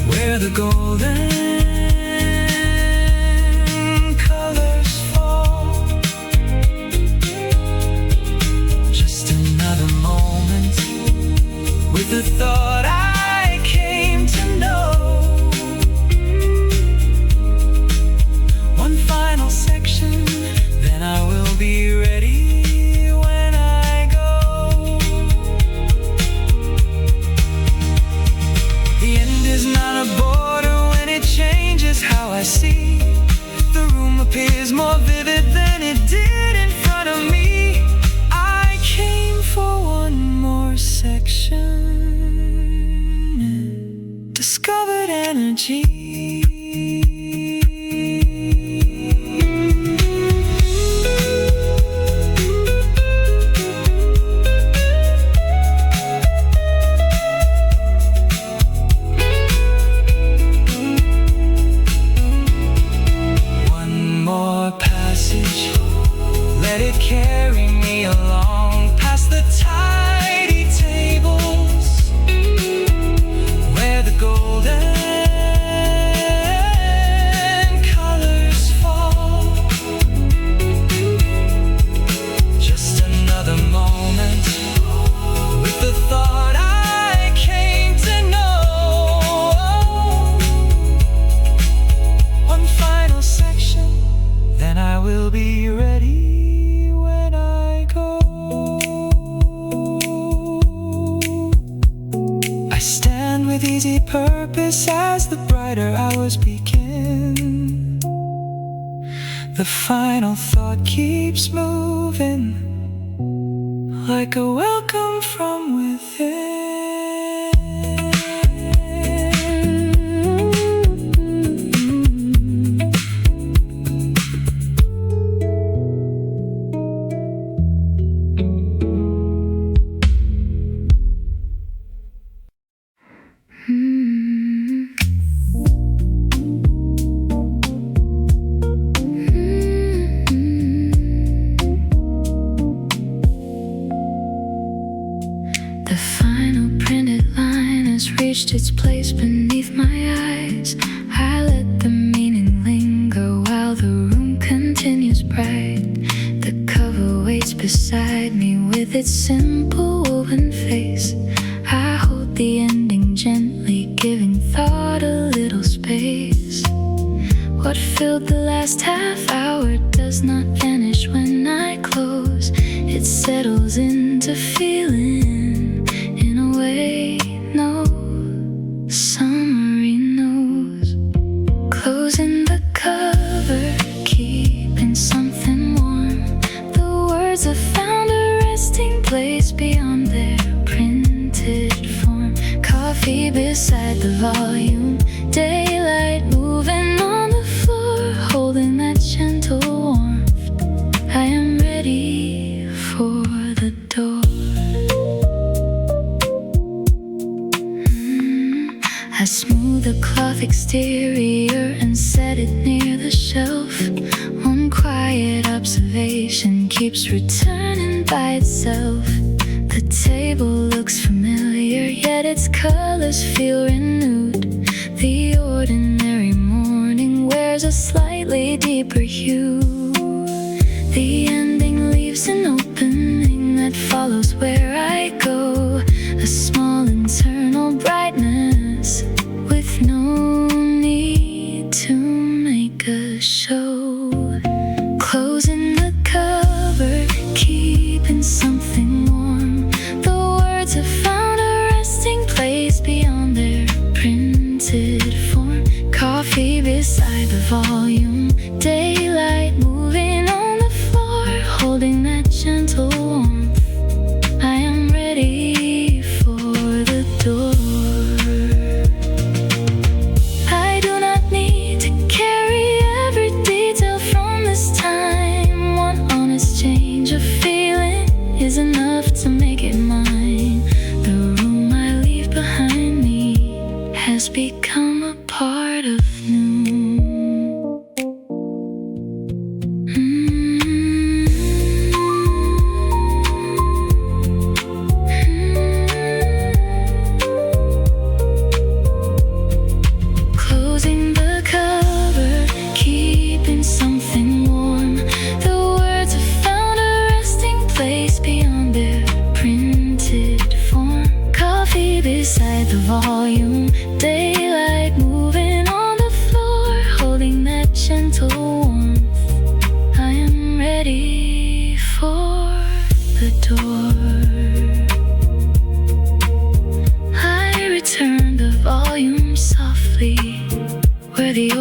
where the golden colors fall. Just another moment with the thought I came to know. One final section, then I will be ready when I go. The end is not a border when it changes how I see. The room appears more vivid than it did in front of me. I came for one more section. Discovered energy. Let it carry me along past the tidy tables where the golden colors fall. Just another moment with the thought I came to know. One final section, then I will be ready. With easy purpose as the brighter hours begin. The final thought keeps moving like a welcome from within. Its place beneath my eyes. I let the meaning linger while the room continues bright. The cover waits beside me with its simple woven face. I hold the ending gently, giving thought a little space. What filled the last half hour does not vanish when I close. It settles into feeling in a way no summary knows. Closing the cover, keeping something warm. The words have found a resting place beyond their printed form. Coffee beside the volume, daylight moving on the floor, holding that gentle warmth. I am ready for the door. I smooth the cloth exterior and set it near the shelf. One quiet observation keeps returning by itself. The table looks familiar, yet its colors feel renewed. The ordinary morning wears a slightly deeper hue. The ending leaves an opening that follows where I go. A small internal brightness with no need to make a show. Closing the cover, keeping something warm. The words have Coffee beside the volume, daylight moving on the floor, holding that gentle warmth. I am ready for the door. I do not need to carry every detail from this time. One honest change of feeling is enough to make it mine. The room I leave behind me has become a part of noon. Closing the cover, keeping something warm. The words have found a resting place beyond their printed form. Coffee beside the volume, daylight moving on the floor, holding that gentle warmth. I am ready for the door. I return the volume softly where the